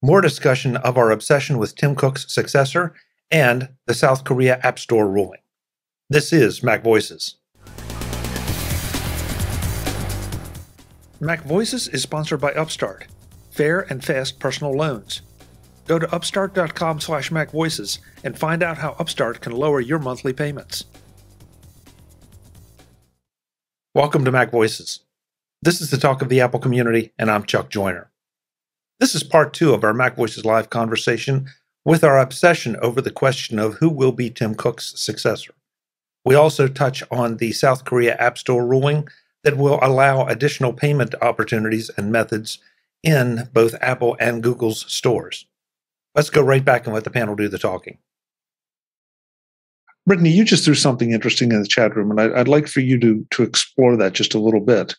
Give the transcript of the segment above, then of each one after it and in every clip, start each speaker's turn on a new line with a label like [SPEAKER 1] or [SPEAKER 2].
[SPEAKER 1] more discussion of our obsession with Tim Cook's Successor and the South Korea App Store ruling. This is MacVoices. MacVoices is sponsored by Upstart, fair and fast personal loans. Go to upstart.com/MacVoices and find out how Upstart can lower your monthly payments. Welcome to MacVoices. This is the talk of the Apple community, and I'm Chuck Joyner. This is part 2 of our MacVoices Live conversation with our obsession over the question of who will be Tim Cook's successor. We also touch on the South Korea App Store ruling that will allow additional payment opportunities and methods in both Apple and Google's stores. Let's go right back and let the panel do the talking.
[SPEAKER 2] Brittany, you just threw something interesting in the chat room, and I'd like for you to explore that just a little bit,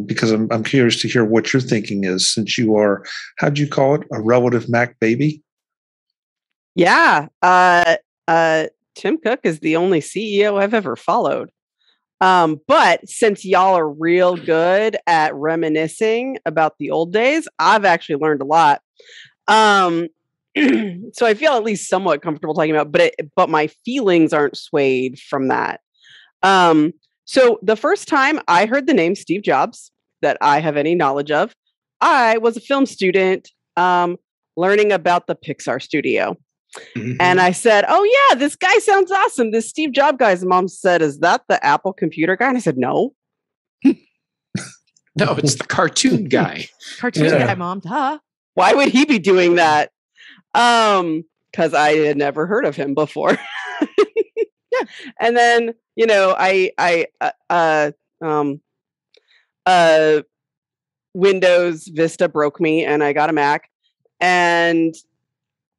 [SPEAKER 2] because I'm curious to hear what your thinking is, since you are, how'd you call it, a relative Mac baby?
[SPEAKER 3] Yeah. Tim Cook is the only CEO I've ever followed. But since y'all are real good at reminiscing about the old days, I've actually learned a lot. So I feel at least somewhat comfortable talking about, but my feelings aren't swayed from that. So the first time I heard the name Steve Jobs that I have any knowledge of, I was a film student, learning about the Pixar studio. Mm-hmm. And I said, "Oh yeah, this guy sounds awesome. This Steve Jobs guy." And Mom said, "Is that the Apple computer guy?" And I said, "No."
[SPEAKER 4] No, it's the cartoon guy.
[SPEAKER 5] Cartoon guy, Mom. Duh.
[SPEAKER 3] Why would he be doing that? Because I had never heard of him before. Yeah. And then, Windows Vista broke me and I got a Mac. And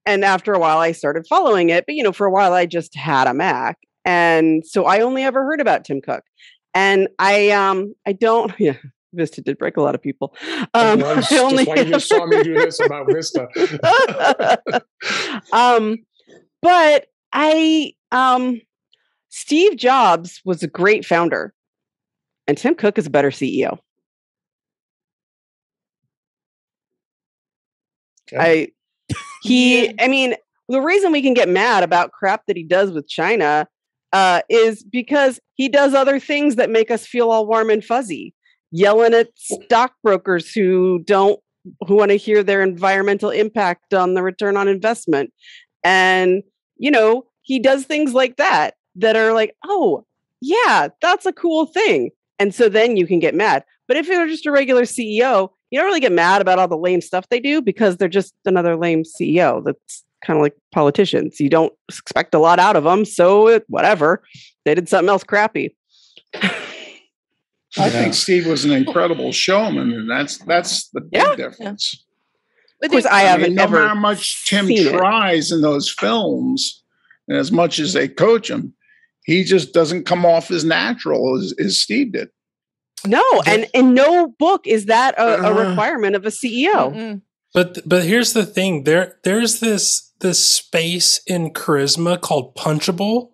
[SPEAKER 3] after a while I started following it, but for a while I just had a Mac. And so I only ever heard about Tim Cook. And I don't, Vista did break a lot of people.
[SPEAKER 6] Just like you saw me do this about Vista.
[SPEAKER 3] But Steve Jobs was a great founder, and Tim Cook is a better CEO. Okay. The reason we can get mad about crap that he does with China is because he does other things that make us feel all warm and fuzzy. Yelling at stockbrokers who want to hear their environmental impact on the return on investment. And, he does things like that are like, oh, yeah, that's a cool thing. And so then you can get mad. But if you're just a regular CEO, you don't really get mad about all the lame stuff they do because they're just another lame CEO. That's kind of like politicians. You don't expect a lot out of them. So whatever. They did something else crappy.
[SPEAKER 6] I think Steve was an incredible showman, and that's the big difference.
[SPEAKER 3] Of course, I haven't
[SPEAKER 6] no
[SPEAKER 3] ever
[SPEAKER 6] matter how much Tim tries in those films, and as much as they coach him, he just doesn't come off as natural as Steve did.
[SPEAKER 3] No, and in no book is that a requirement of a CEO.
[SPEAKER 5] Mm-mm.
[SPEAKER 7] But here's the thing: there's this space in charisma called punchable.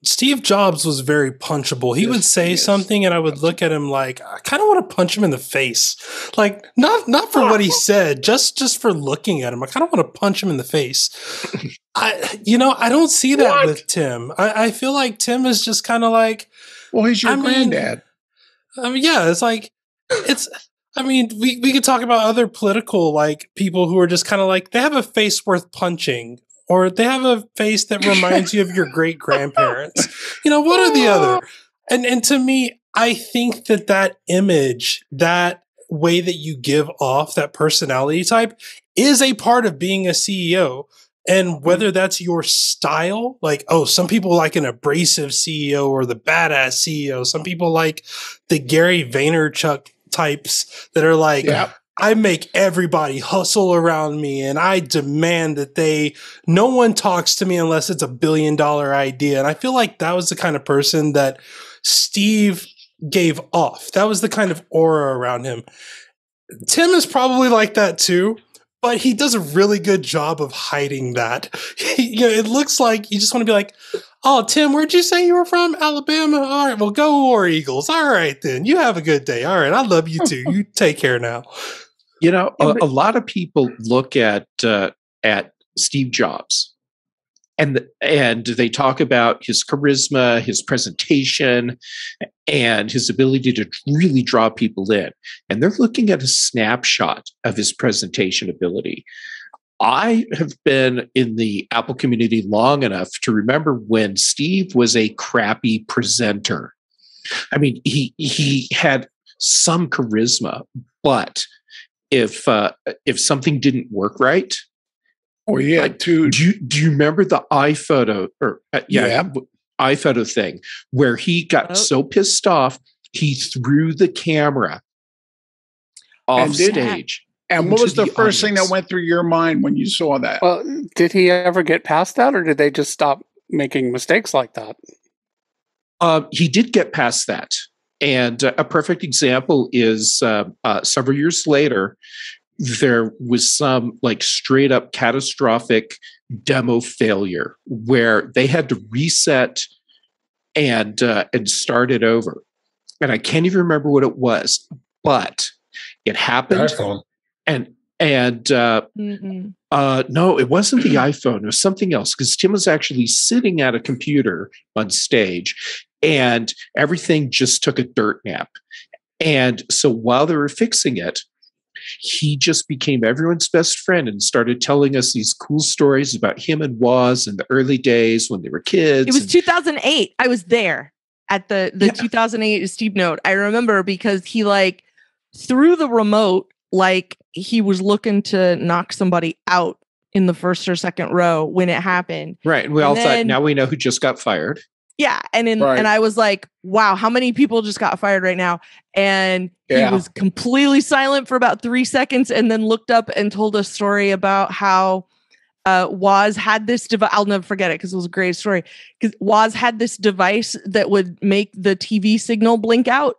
[SPEAKER 7] Steve Jobs was very punchable. He would say something and I would look at him like, I kind of want to punch him in the face. Like, not for what he said, just for looking at him. I kind of want to punch him in the face. I don't see that with Tim. I feel like Tim is just kind of like,
[SPEAKER 6] well, he's your granddad.
[SPEAKER 7] Yeah, it's like, we could talk about other political, like, people who are just kind of like, they have a face worth punching. Or they have a face that reminds you of your great grandparents. One or the other. And to me, I think that image, that way that you give off, that personality type, is a part of being a CEO. And whether that's your style, like, some people like an abrasive CEO or the badass CEO. Some people like the Gary Vaynerchuk types that are like, I make everybody hustle around me and I demand that no one talks to me unless it's $1 billion idea. And I feel like that was the kind of person that Steve gave off. That was the kind of aura around him. Tim is probably like that too, but he does a really good job of hiding that. It looks like you just want to be like, "Oh, Tim, where'd you say you were from? Alabama? All right, well, go War Eagles. All right, then. You have a good day. All right, I love you too. You take care now."
[SPEAKER 4] You know, a lot of people look at Steve Jobs, and they talk about his charisma, his presentation, and his ability to really draw people in. And they're looking at a snapshot of his presentation ability. I have been in the Apple community long enough to remember when Steve was a crappy presenter. I mean, he had some charisma, but if something didn't work right,
[SPEAKER 6] or he had to.
[SPEAKER 4] Do you remember the iPhoto iPhoto thing where he got so pissed off he threw the camera off stage?
[SPEAKER 6] And what was the first thing that went through your mind when you saw that?
[SPEAKER 8] Well, did he ever get past that, or did they just stop making mistakes like that?
[SPEAKER 4] He did get past that. And a perfect example is several years later, there was some like straight up catastrophic demo failure where they had to reset and start it over. And I can't even remember what it was, but it happened. And no, it wasn't the iPhone. It was something else, because Tim was actually sitting at a computer on stage and everything just took a dirt nap. And so while they were fixing it, he just became everyone's best friend and started telling us these cool stories about him and Woz in the early days when they were kids.
[SPEAKER 5] It was 2008. I was there at the 2008 Steve Note. I remember because he like threw the remote like he was looking to knock somebody out in the first or second row when it happened.
[SPEAKER 4] Right. And we all thought, now we know who just got fired.
[SPEAKER 5] Yeah. And I was like, wow, how many people just got fired right now? And he was completely silent for about 3 seconds and then looked up and told a story about how Woz had this device. I'll never forget it because it was a great story. Because Woz had this device that would make the TV signal blink out.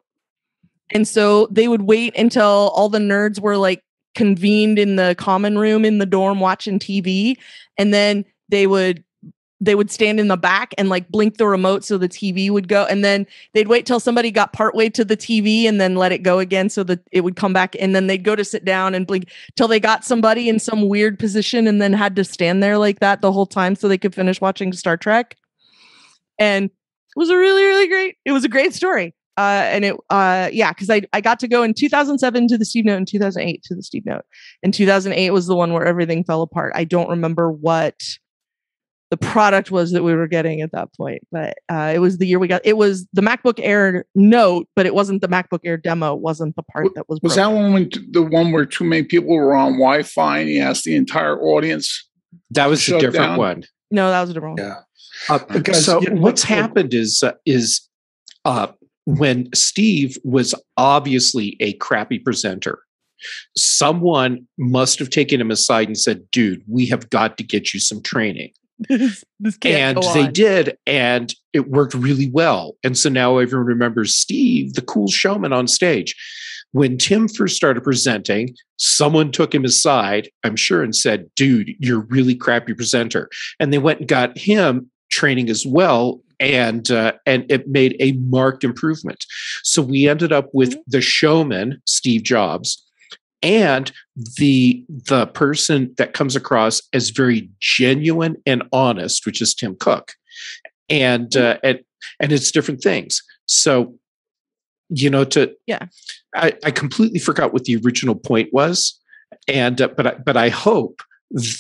[SPEAKER 5] And so they would wait until all the nerds were like convened in the common room in the dorm watching TV. And then they would stand in the back and like blink the remote so the TV would go. And then they'd wait till somebody got partway to the TV and then let it go again so that it would come back. And then they'd go to sit down and blink till they got somebody in some weird position and then had to stand there like that the whole time so they could finish watching Star Trek. And it was a great story. Because I got to go in 2007 to the Steve Note and 2008 to the Steve Note. And 2008 was the one where everything fell apart. I don't remember what the product was that we were getting at that point, but it was the year we got. It was the MacBook Air Note, but it wasn't the MacBook Air demo. It wasn't the part that was.
[SPEAKER 6] Was that the one where too many people were on Wi-Fi and he asked the entire audience?
[SPEAKER 4] That was a different one.
[SPEAKER 5] No, that was a different one.
[SPEAKER 4] Yeah. So what's happened is when Steve was obviously a crappy presenter, someone must have taken him aside and said, dude, we have got to get you some training.
[SPEAKER 5] This can't
[SPEAKER 4] and
[SPEAKER 5] go
[SPEAKER 4] they
[SPEAKER 5] on.
[SPEAKER 4] did, and it worked really well. And so now everyone remembers Steve, the cool showman on stage. When Tim first started presenting, someone took him aside, I'm sure, and said, dude, you're a really crappy presenter. And they went and got him training as well. And it made a marked improvement. So we ended up with the showman, Steve Jobs, and the person that comes across as very genuine and honest, which is Tim Cook. And it's different things. So, I completely forgot what the original point was. And but I hope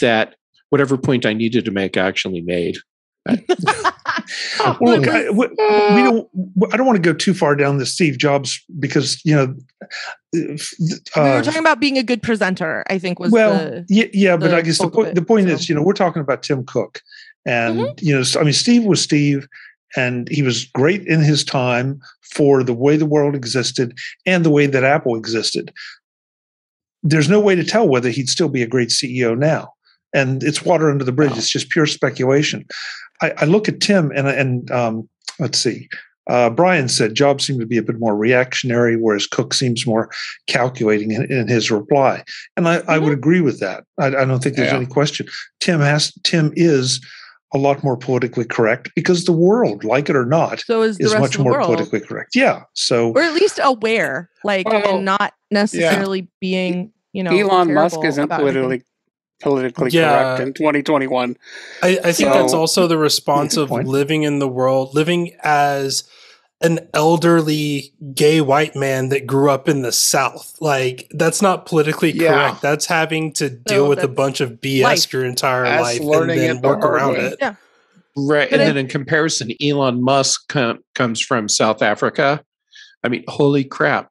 [SPEAKER 4] that whatever point I needed to make actually made.
[SPEAKER 2] Well, look, I don't want to go too far down the Steve Jobs because
[SPEAKER 5] we were talking about being a good presenter. I think was
[SPEAKER 2] but I guess the point is, we're talking about Tim Cook, and Steve was Steve, and he was great in his time for the way the world existed and the way that Apple existed. There's no way to tell whether he'd still be a great CEO now. And it's water under the bridge. Wow. It's just pure speculation. I look at Tim and let's see. Brian said Jobs seemed to be a bit more reactionary, whereas Cook seems more calculating in his reply. And I would agree with that. I don't think there's any question. Tim is a lot more politically correct because the world, like it or not, is much more politically correct. Yeah. So,
[SPEAKER 5] or at least aware, and not necessarily being
[SPEAKER 8] Elon Musk isn't politically correct in 2021.
[SPEAKER 7] I think that's also the response of living in the world, living as an elderly gay white man that grew up in the South. Like, that's not politically correct. That's having to deal with a bunch of BS your entire life and then work around it.
[SPEAKER 5] Yeah.
[SPEAKER 4] Right. And then in comparison, Elon Musk comes from South Africa. I mean, holy crap.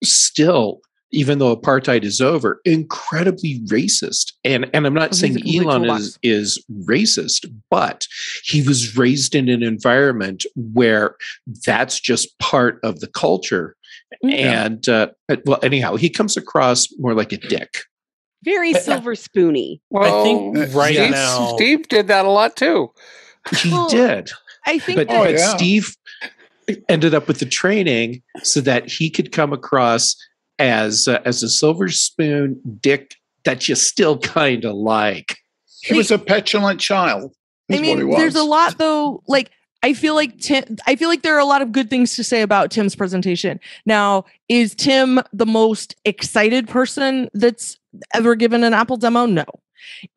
[SPEAKER 4] Still, even though apartheid is over, incredibly racist. And I'm not saying Elon is racist, but he was raised in an environment where that's just part of the culture. Yeah. And well, anyhow, he comes across more like a dick.
[SPEAKER 3] Very silver spoony.
[SPEAKER 8] Well,
[SPEAKER 7] I think now
[SPEAKER 8] Steve did that a lot too.
[SPEAKER 4] He did.
[SPEAKER 5] I think
[SPEAKER 4] but Steve ended up with the training so that he could come across as a silver spoon dick that you still kind of like.
[SPEAKER 6] He was a petulant child.
[SPEAKER 5] I mean, there's a lot though. Like, I feel like there are a lot of good things to say about Tim's presentation. Now, is Tim the most excited person that's ever given an Apple demo? No.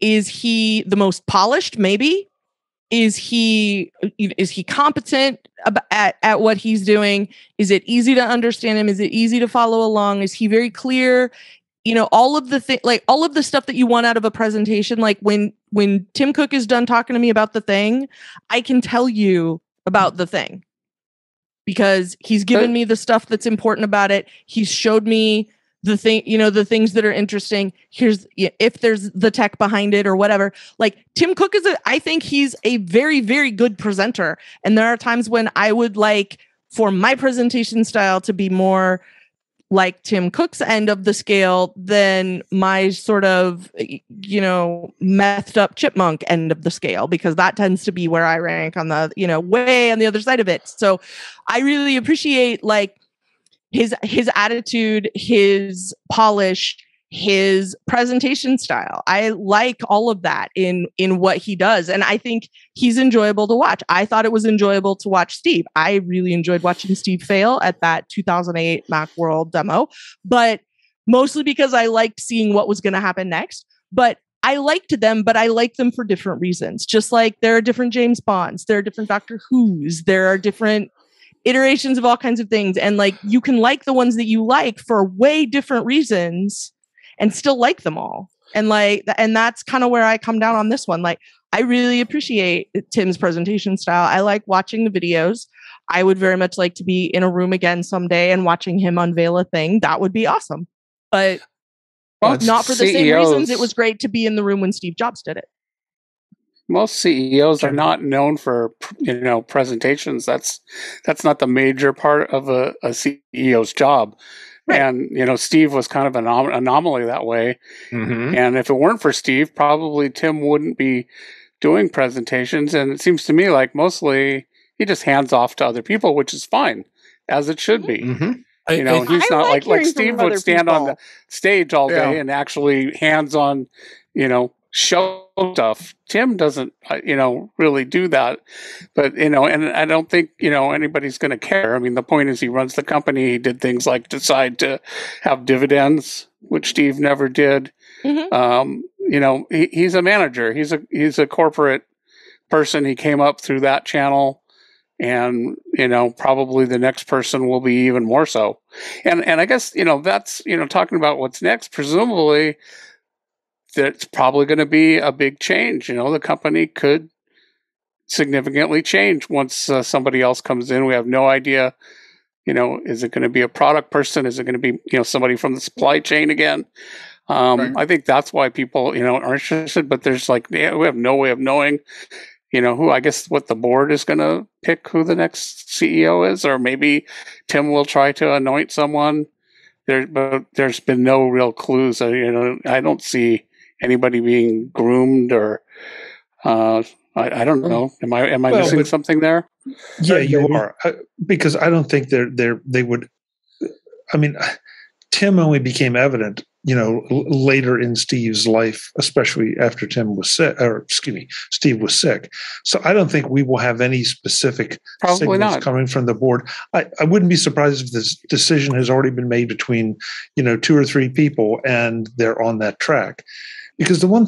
[SPEAKER 5] Is he the most polished? Maybe. Is he competent at what he's doing? Is it easy to understand him? Is it easy to follow along? Is he very clear? All of the all of the stuff that you want out of a presentation. Like when Tim Cook is done talking to me about the thing, I can tell you about the thing because he's given me the stuff that's important about it. He's showed me the thing, the things that are interesting. Here's if there's the tech behind it or whatever. Like Tim Cook I think he's a very, very good presenter. And there are times when I would like for my presentation style to be more like Tim Cook's end of the scale than my sort of, methed up chipmunk end of the scale, because that tends to be where I rank on the, way on the other side of it. So I really appreciate like his attitude, his polish, his presentation style. I like all of that in what he does. And I think he's enjoyable to watch. I thought it was enjoyable to watch Steve. I really enjoyed watching Steve fail at that 2008 Macworld demo, but mostly because I liked seeing what was going to happen next. But I liked them, but I liked them for different reasons. Just like there are different James Bonds, there are different Doctor Who's, there are different iterations of all kinds of things. And like, you can like the ones that you like for way different reasons and still like them all. And that's kind of where I come down on this one. Like, I really appreciate Tim's presentation style. I like watching the videos. I would very much like to be in a room again someday and watching him unveil a thing. That would be awesome. But not for the same reasons it was great to be in the room when Steve Jobs did it.
[SPEAKER 8] Most CEOs are not known for, presentations. That's not the major part of a CEO's job. Right. And, Steve was kind of an anomaly that way. Mm-hmm. And if it weren't for Steve, probably Tim wouldn't be doing presentations. And it seems to me like mostly he just hands off to other people, which is fine, as it should be. Mm-hmm. He's not like Steve would stand on the stage all day and actually hands-on, show stuff. Tim doesn't, really do that. But, and I don't think, anybody's going to care. I mean, the point is he runs the company. He did things like decide to have dividends, which Steve never did. Mm-hmm. He's a manager. He's a corporate person. He came up through that channel. And, probably the next person will be even more so. And I guess, that's, talking about what's next, presumably that's probably going to be a big change. The company could significantly change once somebody else comes in. We have no idea, is it going to be a product person? Is it going to be, somebody from the supply chain again? Right. I think that's why people, are interested, but there's we have no way of knowing, who, I guess what the board is going to pick who the next CEO is, or maybe Tim will try to anoint someone there, but there's been no real clues. I don't see anybody being groomed or, I don't know. Am I missing something there?
[SPEAKER 2] Yeah, you are, because I don't think they would. I mean, Tim only became evident, later in Steve's life, especially after Steve was sick. So I don't think we will have any specific signals coming from the board. I wouldn't be surprised if this decision has already been made between, 2 or 3 people and they're on that track. Because the one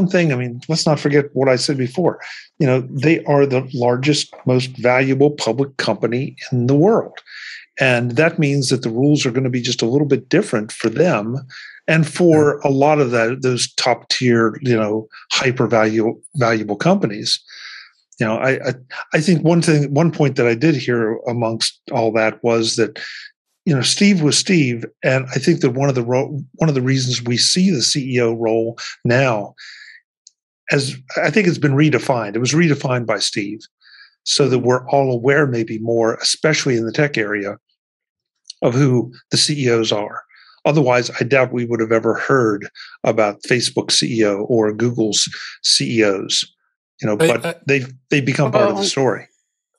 [SPEAKER 2] thing, let's not forget what I said before. They are the largest, most valuable public company in the world. And that means that the rules are going to be just a little bit different for them and for a lot of those top tier, hyper valuable companies. I think one point that I did hear amongst all that was that, Steve was Steve, and I think that one of the reasons we see the CEO role now, as I think it's been redefined. It was redefined by Steve, so that we're all aware, maybe more, especially in the tech area, of who the CEOs are. Otherwise, I doubt we would have ever heard about Facebook's CEO or Google's CEOs. But they've become part of the story.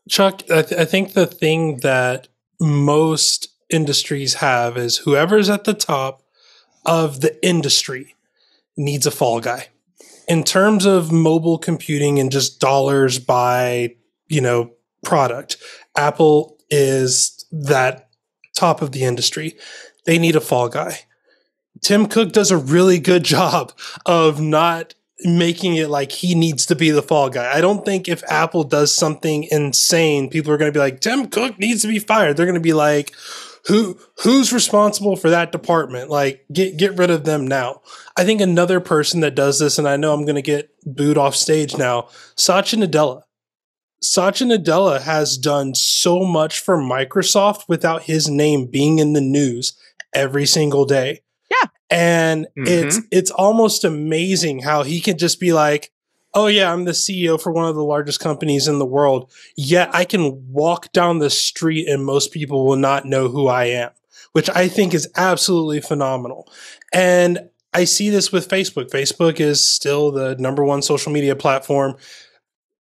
[SPEAKER 7] Chuck, I think the thing that most industries have is whoever's at the top of the industry needs a fall guy. In terms of mobile computing and just dollars by, product, Apple is that top of the industry. They need a fall guy. Tim Cook does a really good job of not making it like he needs to be the fall guy. I don't think if Apple does something insane, people are going to be like, Tim Cook needs to be fired. They're going to be like, who's responsible for that department? Like, get rid of them now. I think another person that does this, and I know I'm going to get booed off stage now, Satya Nadella. Satya Nadella has done so much for Microsoft without his name being in the news every single day.
[SPEAKER 5] Yeah.
[SPEAKER 7] And it's almost amazing how he can just be like, oh yeah, I'm the CEO for one of the largest companies in the world. Yet I can walk down the street and most people will not know who I am, which I think is absolutely phenomenal. And I see this with Facebook. Facebook is still the number one social media platform.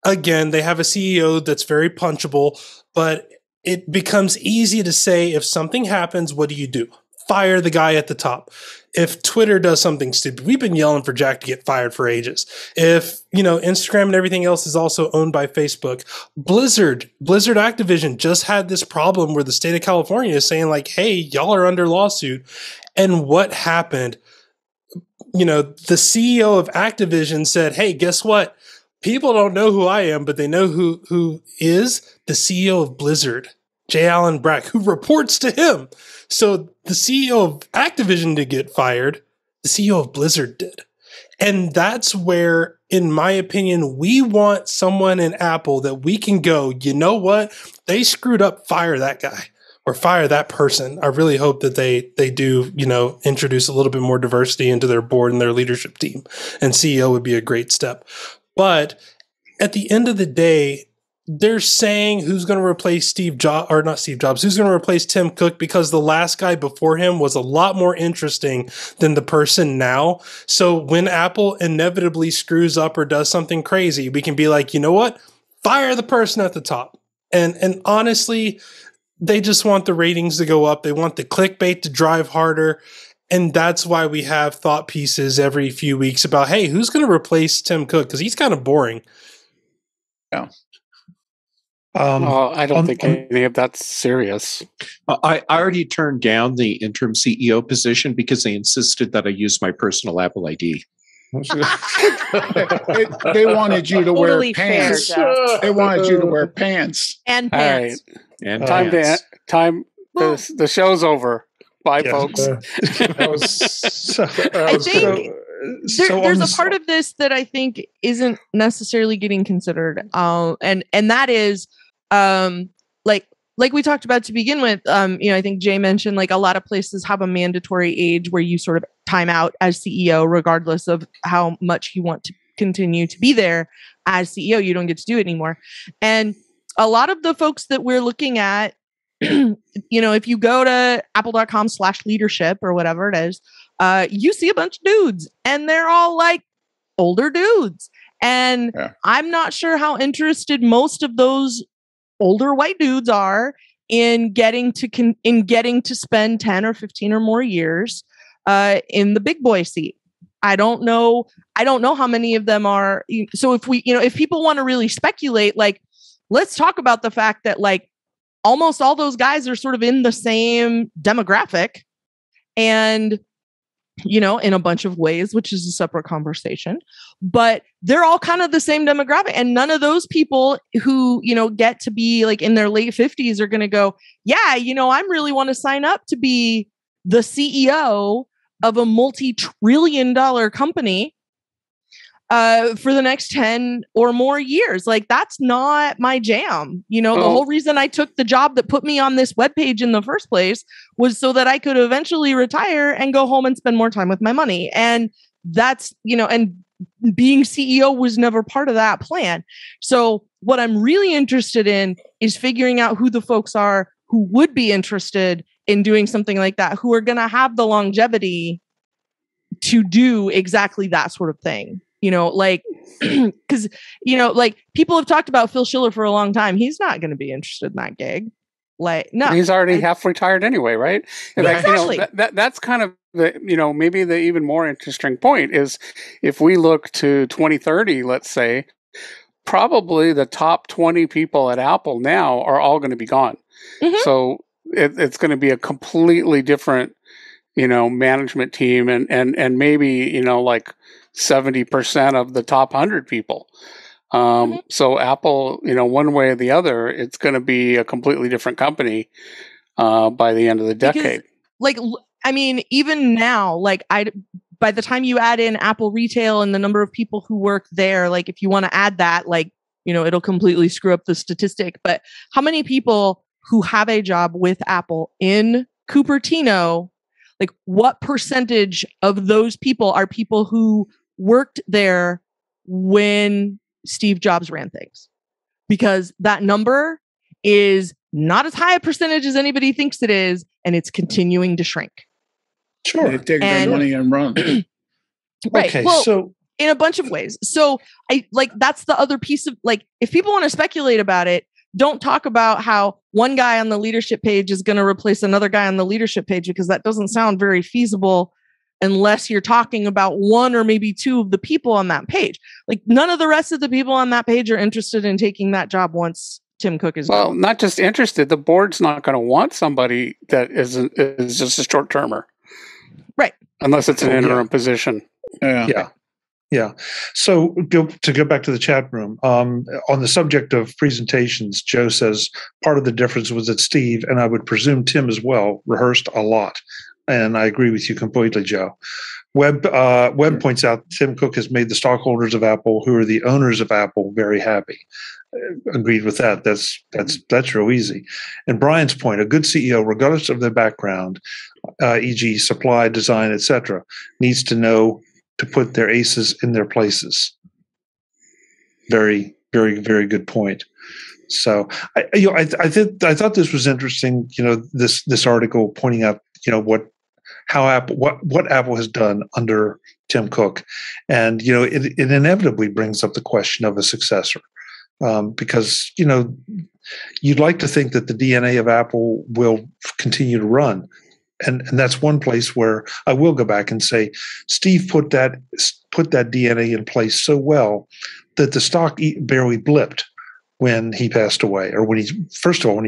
[SPEAKER 7] Again, they have a CEO that's very punchable, but it becomes easy to say if something happens, what do? Fire the guy at the top. If Twitter does something stupid, we've been yelling for Jack to get fired for ages. If, Instagram and everything else is also owned by Facebook. Blizzard Activision just had this problem where the state of California is saying like, hey, y'all are under lawsuit. And what happened? The CEO of Activision said, hey, guess what? People don't know who I am, but they know who is the CEO of Blizzard, J. Allen Brack, who reports to him. So the CEO of Activision did get fired. The CEO of Blizzard did. And that's where, in my opinion, we want someone in Apple that we can go, you know what? They screwed up, fire that guy or fire that person. I really hope that they do, introduce a little bit more diversity into their board and their leadership team. And CEO would be a great step. But at the end of the day, they're saying who's going to replace who's going to replace Tim Cook because the last guy before him was a lot more interesting than the person now. So when Apple inevitably screws up or does something crazy, we can be like, you know what? Fire the person at the top. And honestly, they just want the ratings to go up. They want the clickbait to drive harder. And that's why we have thought pieces every few weeks about, hey, who's going to replace Tim Cook? Because he's kind of boring.
[SPEAKER 6] Yeah.
[SPEAKER 8] I don't think any of that's serious.
[SPEAKER 4] I already turned down the interim CEO position because they insisted that I use my personal Apple ID.
[SPEAKER 6] They wanted you to wear pants. They wanted you to wear pants.
[SPEAKER 5] And pants.
[SPEAKER 8] All right. And the show's over. Bye, folks.
[SPEAKER 5] I think there's a part of this that I think isn't necessarily getting considered. And that is like we talked about to begin with, I think Jay mentioned like a lot of places have a mandatory age where you sort of time out as CEO, regardless of how much you want to continue to be there as CEO. You don't get to do it anymore. And a lot of the folks that we're looking at, if you go to apple.com/leadership or whatever it is, you see a bunch of dudes and they're all like older dudes. And I'm not sure how interested most of those older white dudes are in getting to spend 10 or 15 or more years in the big boy seat. I don't know how many of them are. So if people want to really speculate, like, let's talk about the fact that like almost all those guys are sort of in the same demographic and, in a bunch of ways, which is a separate conversation, but they're all kind of the same demographic. And none of those people who, get to be like in their late 50s are going to go, yeah, I really want to sign up to be the CEO of a multi-trillion-dollar company for the next 10 or more years. Like, that's not my jam. The whole reason I took the job that put me on this webpage in the first place was so that I could eventually retire and go home and spend more time with my money. And that's, and being CEO was never part of that plan. So what I'm really interested in is figuring out who the folks are who would be interested in doing something like that, who are going to have the longevity to do exactly that sort of thing. Because, like, people have talked about Phil Schiller for a long time. He's not going to be interested in that gig. Like, no.
[SPEAKER 8] He's already half retired anyway, right? And
[SPEAKER 5] exactly.
[SPEAKER 8] That's kind of the, maybe the even more interesting point is if we look to 2030, let's say, probably the top 20 people at Apple now are all going to be gone. Mm-hmm. So it's going to be a completely different, management team and maybe, like 70% of the top 100 people. So Apple, one way or the other, it's going to be a completely different company by the end of the decade.
[SPEAKER 5] Because, even now, by the time you add in Apple retail and the number of people who work there, like, if you want to add that, it'll completely screw up the statistic. But how many people who have a job with Apple in Cupertino, like, what percentage of those people are people who worked there when Steve Jobs ran things? Because that number is not as high a percentage as anybody thinks it is, and it's continuing to shrink.
[SPEAKER 6] Sure. They take their money and run.
[SPEAKER 5] Right.
[SPEAKER 2] Okay,
[SPEAKER 5] well,
[SPEAKER 2] so
[SPEAKER 5] in a bunch of ways. So that's the other piece of, like, if people want to speculate about it, don't talk about how one guy on the leadership page is going to replace another guy on the leadership page, because that doesn't sound very feasible unless you're talking about one or maybe two of the people on that page. Like, none of the rest of the people on that page are interested in taking that job once Tim Cook is gone.
[SPEAKER 8] Not just interested. The board's not going to want somebody that is just a short termer,
[SPEAKER 5] right?
[SPEAKER 8] Unless it's an interim position.
[SPEAKER 2] Yeah. So to go back to the chat room, on the subject of presentations, Joe says part of the difference was that Steve, and I would presume Tim as well, rehearsed a lot. And I agree with you completely, Joe. Webb points out Tim Cook has made the stockholders of Apple, who are the owners of Apple, very happy. Agreed with that. That's real easy. And Brian's point, a good CEO, regardless of their background, e.g. supply, design, etc., needs to know to put their aces in their places. Very, very, very good point. So I thought this was interesting. This article pointing out what Apple has done under Tim Cook, and it inevitably brings up the question of a successor, because you'd like to think that the DNA of Apple will continue to run. And that's one place where I will go back and say Steve put that DNA in place so well that the stock barely blipped when he passed away, or when he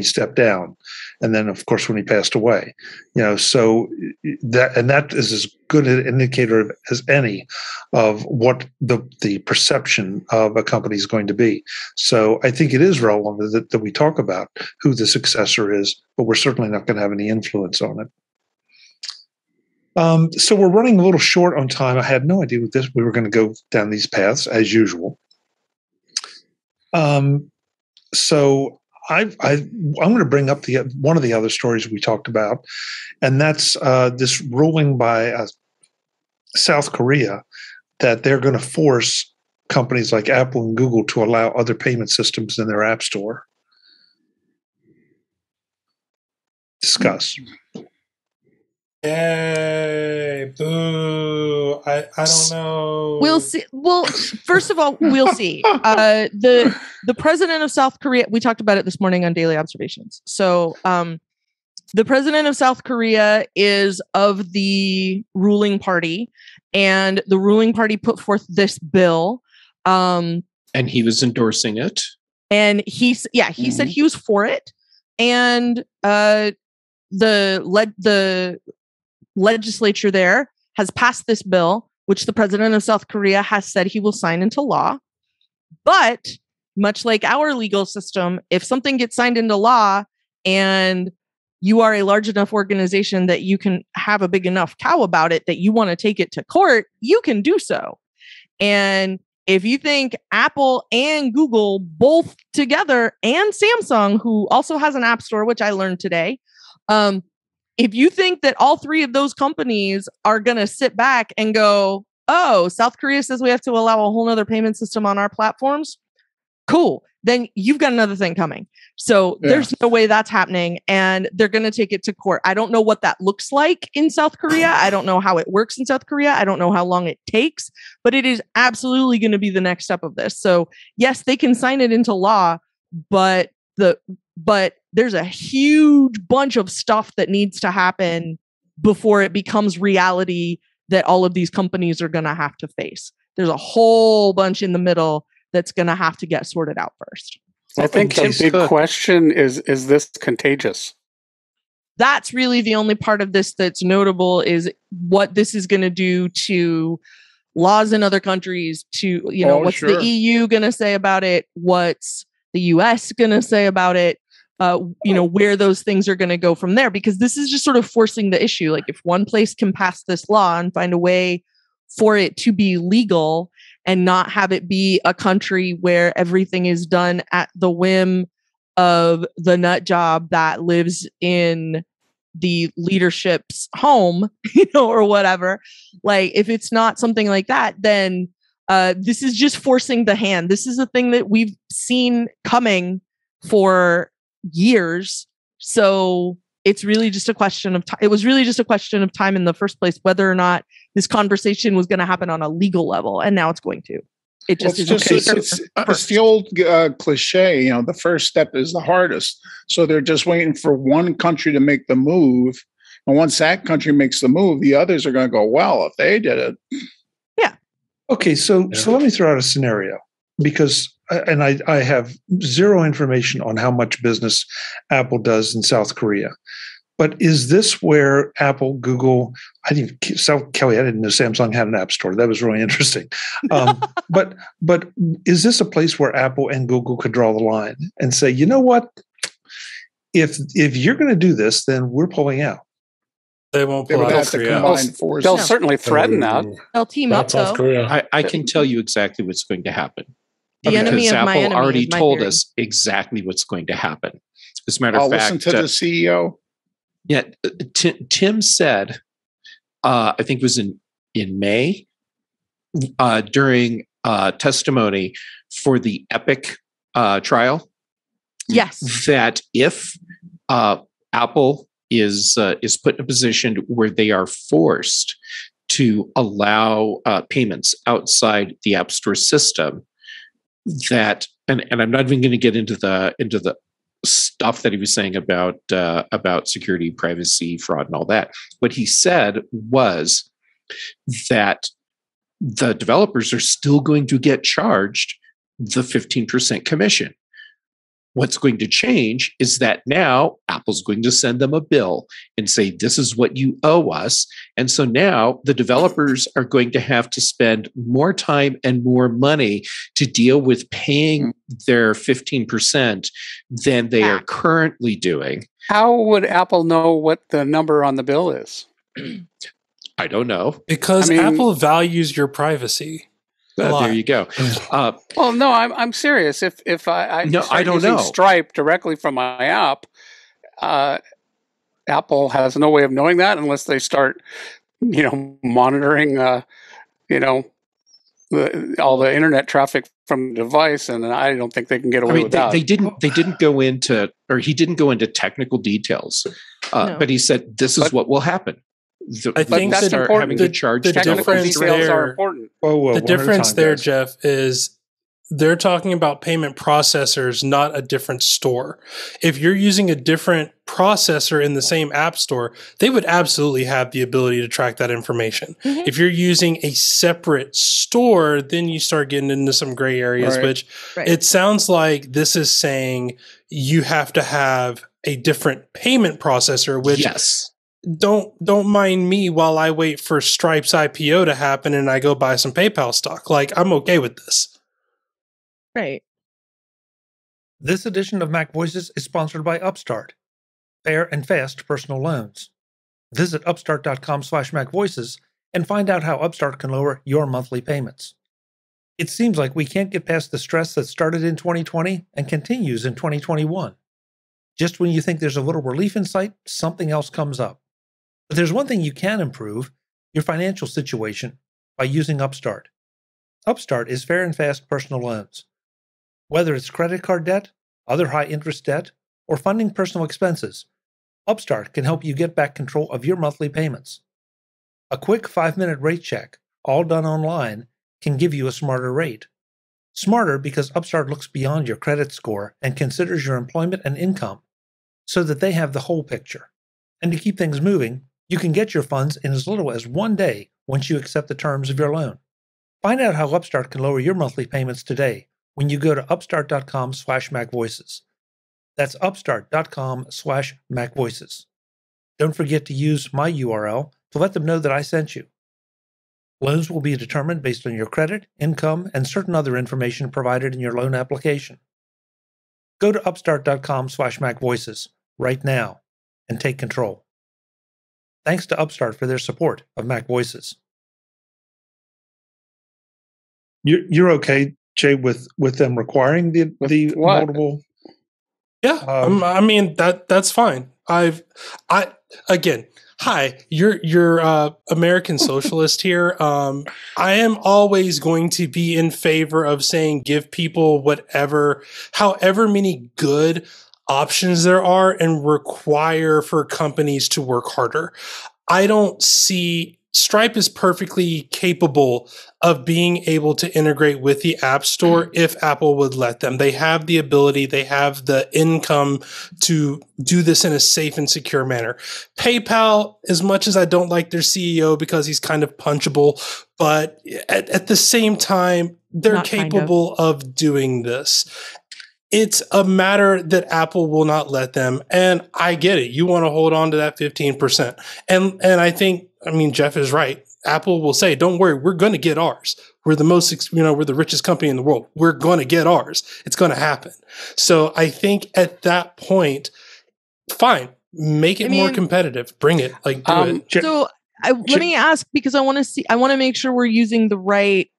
[SPEAKER 2] stepped down, and then of course when he passed away. So that is as good an indicator as any of what the perception of a company is going to be. So I think it is relevant that we talk about who the successor is, but we're certainly not going to have any influence on it. So we're running a little short on time. I had no idea with this we were going to go down these paths as usual. So I'm going to bring up one of the other stories we talked about, and that's this ruling by South Korea that they're going to force companies like Apple and Google to allow other payment systems in their app store. Discuss.
[SPEAKER 7] Yay! Boo! I don't know.
[SPEAKER 5] We'll see. Well, first of all, we'll see. The president of South Korea. We talked about it this morning on Daily Observations. So, the president of South Korea is of the ruling party, and the ruling party put forth this bill.
[SPEAKER 4] And he was endorsing it.
[SPEAKER 5] And he said he was for it. And the legislature there has passed this bill, which the president of South Korea has said he will sign into law. But much like our legal system, if something gets signed into law and you are a large enough organization that you can have a big enough cow about it that you want to take it to court, you can do so. And if you think Apple and Google both together, and Samsung, who also has an app store, which I learned today, if you think that all three of those companies are going to sit back and go, oh, South Korea says we have to allow a whole nother payment system on our platforms, cool, then you've got another thing coming. So there's no way that's happening, and they're going to take it to court. I don't know what that looks like in South Korea. I don't know how it works in South Korea. I don't know how long it takes, but it is absolutely going to be the next step of this. So yes, they can sign it into law, but there's a huge bunch of stuff that needs to happen before it becomes reality that all of these companies are going to have to face. There's a whole bunch in the middle that's going to have to get sorted out first.
[SPEAKER 8] I think the big question is this contagious?
[SPEAKER 5] That's really the only part of this that's notable, is what this is going to do to laws in other countries, to, what's the EU going to say about it? What's the US going to say about it? Where those things are going to go from there, because this is just sort of forcing the issue. Like, if one place can pass this law and find a way for it to be legal and not have it be a country where everything is done at the whim of the nut job that lives in the leadership's home, or whatever. Like, if it's not something like that, then this is just forcing the hand. This is a thing that we've seen coming for years. So it's really just a question of time. It was really just a question of time in the first place, whether or not this conversation was going to happen on a legal level. And now it's going to. It just is.
[SPEAKER 6] It's the old cliche, the first step is the hardest. So they're just waiting for one country to make the move. And once that country makes the move, the others are going to go, well, if they did it.
[SPEAKER 5] Yeah.
[SPEAKER 2] Okay. So let me throw out a scenario, because I have zero information on how much business Apple does in South Korea. But is this where Apple, Google, Kelly, I didn't know Samsung had an app store. That was really interesting. But is this a place where Apple and Google could draw the line and say, you know what? If you're going to do this, then we're pulling out.
[SPEAKER 7] They won't pull out.
[SPEAKER 8] They'll certainly threaten that.
[SPEAKER 5] They'll team up,
[SPEAKER 7] South Korea.
[SPEAKER 4] I can tell you exactly what's going to happen.
[SPEAKER 5] The enemy of my enemy
[SPEAKER 4] already
[SPEAKER 5] is my
[SPEAKER 4] told
[SPEAKER 5] theory.
[SPEAKER 4] us exactly what's going to happen. As a matter of fact,
[SPEAKER 6] listen to the CEO.
[SPEAKER 4] Yeah, Tim said, I think it was in May, during testimony for the Epic trial.
[SPEAKER 5] Yes,
[SPEAKER 4] that if Apple is put in a position where they are forced to allow payments outside the App Store system, that and I'm not even going to get into the stuff that he was saying about security, privacy, fraud, and all that. What he said was that the developers are still going to get charged the 15% commission. What's going to change is that now Apple's going to send them a bill and say, this is what you owe us. And so now the developers are going to have to spend more time and more money to deal with paying their 15% than they are currently doing.
[SPEAKER 8] How would Apple know what the number on the bill is?
[SPEAKER 4] I don't know.
[SPEAKER 7] Because Apple values your privacy.
[SPEAKER 4] There you go.
[SPEAKER 8] Well, no, I'm serious. If I don't know Stripe directly from my app, Apple has no way of knowing that unless they start, monitoring, all the internet traffic from the device, and I don't think they can get away with that.
[SPEAKER 4] They didn't go into, or he didn't go into technical details, but he said this is what will happen.
[SPEAKER 7] I think
[SPEAKER 4] that's important.
[SPEAKER 7] The
[SPEAKER 8] difference
[SPEAKER 7] there
[SPEAKER 8] are important.
[SPEAKER 7] The difference there, Jeff, is they're talking about payment processors, not a different store. If you're using a different processor in the same app store, they would absolutely have the ability to track that information. Mm-hmm. If you're using a separate store, then you start getting into some gray areas, which it sounds like this is saying you have to have a different payment processor, which don't mind me while I wait for Stripe's IPO to happen and I go buy some PayPal stock. Like, I'm okay with this.
[SPEAKER 5] Right.
[SPEAKER 1] This edition of Mac Voices is sponsored by Upstart. Fair and fast personal loans. Visit upstart.com/MacVoices and find out how Upstart can lower your monthly payments. It seems like we can't get past the stress that started in 2020 and continues in 2021. Just when you think there's a little relief in sight, something else comes up. But there's one thing you can improve, your financial situation, by using Upstart. Upstart is fair and fast personal loans. Whether it's credit card debt, other high-interest debt, or funding personal expenses, Upstart can help you get back control of your monthly payments. A quick 5-minute rate check, all done online, can give you a smarter rate. Smarter because Upstart looks beyond your credit score and considers your employment and income, so that they have the whole picture. And to keep things moving, you can get your funds in as little as 1 day once you accept the terms of your loan. Find out how Upstart can lower your monthly payments today when you go to upstart.com/MacVoices. That's upstart.com/MacVoices. Don't forget to use my URL to let them know that I sent you. Loans will be determined based on your credit, income, and certain other information provided in your loan application. Go to upstart.com/MacVoices right now and take control. Thanks to Upstart for their support of Mac Voices.
[SPEAKER 2] You're okay, Jay, with them requiring the multiple?
[SPEAKER 7] Yeah, I mean that's fine. Hi, you're American socialist here. I am always going to be in favor of saying give people however many good options there are, and require for companies to work harder. I don't see Stripe is perfectly capable of being able to integrate with the App Store if Apple would let them. They have the ability, they have the income to do this in a safe and secure manner. PayPal, as much as I don't like their CEO because he's kind of punchable, but at the same time, they're capable of doing this. It's a matter that Apple will not let them. And I get it. You want to hold on to that 15%. And I think, Jeff is right. Apple will say, don't worry, we're going to get ours. We're the we're the richest company in the world. We're going to get ours. It's going to happen. So I think at that point, fine, make it more competitive. Bring it, do it.
[SPEAKER 5] So let me ask, because I want to make sure we're using the right,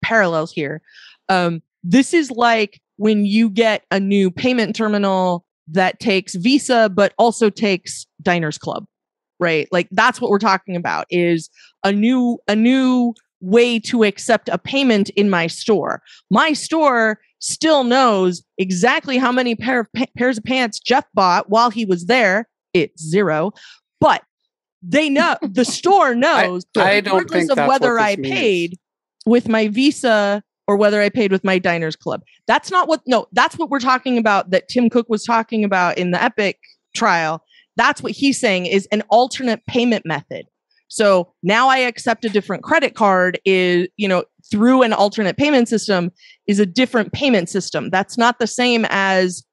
[SPEAKER 5] parallels here. This is like when you get a new payment terminal that takes Visa, but also takes Diners Club, right? Like that's what we're talking about, is a new way to accept a payment in my store. My store still knows exactly how many pairs of pants Jeff bought while he was there. It's 0, but they know, the store knows,
[SPEAKER 8] I don't think
[SPEAKER 5] of whether I paid with my Visa or whether I paid with my Diners Club. That's what we're talking about, that Tim Cook was talking about in the Epic trial. That's what he's saying is an alternate payment method. So now I accept a different credit card through an alternate payment system is a different payment system. That's not the same as